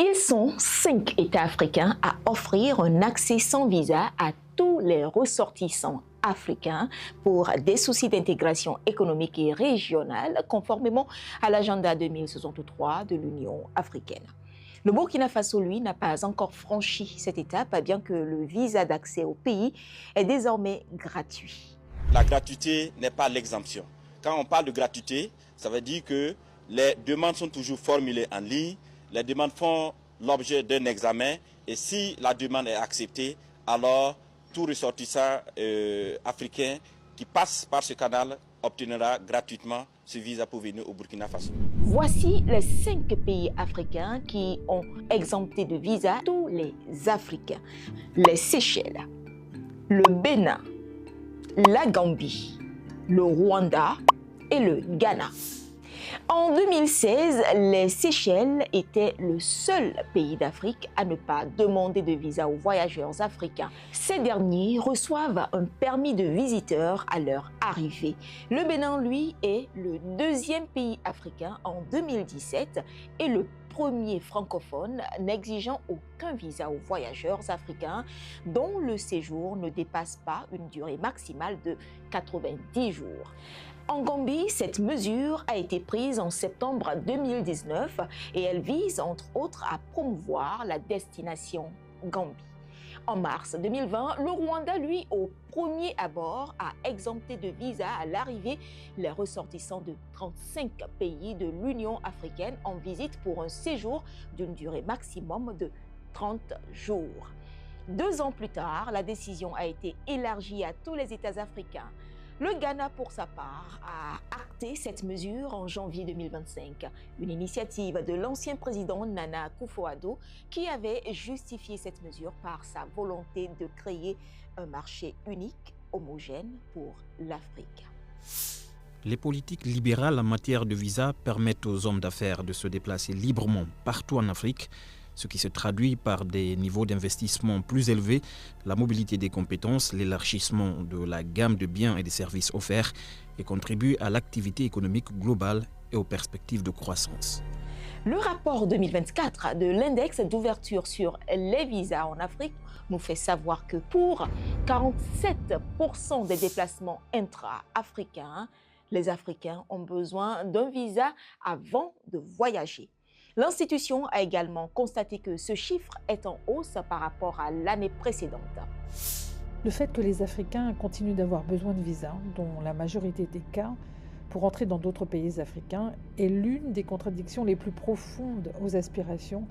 Ils sont 5 États africains à offrir un accès sans visa à tous les ressortissants africains pour des soucis d'intégration économique et régionale, conformément à l'agenda 2063 de l'Union africaine. Le Burkina Faso, lui, n'a pas encore franchi cette étape, bien que le visa d'accès au pays est désormais gratuit. La gratuité n'est pas l'exemption. Quand on parle de gratuité, ça veut dire que les demandes sont toujours formulées en ligne, les demandes font l'objet d'un examen et si la demande est acceptée, alors tout ressortissant africain qui passe par ce canal obtiendra gratuitement ce visa pour venir au Burkina Faso. Voici les 5 pays africains qui ont exempté de visa tous les Africains. Les Seychelles, le Bénin, la Gambie, le Rwanda et le Ghana. En 2016, les Seychelles étaient le seul pays d'Afrique à ne pas demander de visa aux voyageurs africains. Ces derniers reçoivent un permis de visiteur à leur arrivée. Le Bénin, lui, est le deuxième pays africain en 2017 et le premier francophone n'exigeant aucun visa aux voyageurs africains dont le séjour ne dépasse pas une durée maximale de 90 jours. En Gambie, cette mesure a été prise en septembre 2019 et elle vise entre autres à promouvoir la destination Gambie. En mars 2020, le Rwanda, lui, au premier abord, a exempté de visa à l'arrivée les ressortissants de 35 pays de l'Union africaine en visite pour un séjour d'une durée maximum de 30 jours. 2 ans plus tard, la décision a été élargie à tous les États africains. Le Ghana, pour sa part, a acté cette mesure en janvier 2025, une initiative de l'ancien président Nana Akufo-Addo qui avait justifié cette mesure par sa volonté de créer un marché unique, homogène pour l'Afrique. Les politiques libérales en matière de visa permettent aux hommes d'affaires de se déplacer librement partout en Afrique, ce qui se traduit par des niveaux d'investissement plus élevés, la mobilité des compétences, l'élargissement de la gamme de biens et de services offerts et contribue à l'activité économique globale et aux perspectives de croissance. Le rapport 2024 de l'index d'ouverture sur les visas en Afrique nous fait savoir que pour 47% des déplacements intra-africains, les Africains ont besoin d'un visa avant de voyager. L'institution a également constaté que ce chiffre est en hausse par rapport à l'année précédente. Le fait que les Africains continuent d'avoir besoin de visas, dont la majorité des cas, pour entrer dans d'autres pays africains, est l'une des contradictions les plus profondes aux aspirations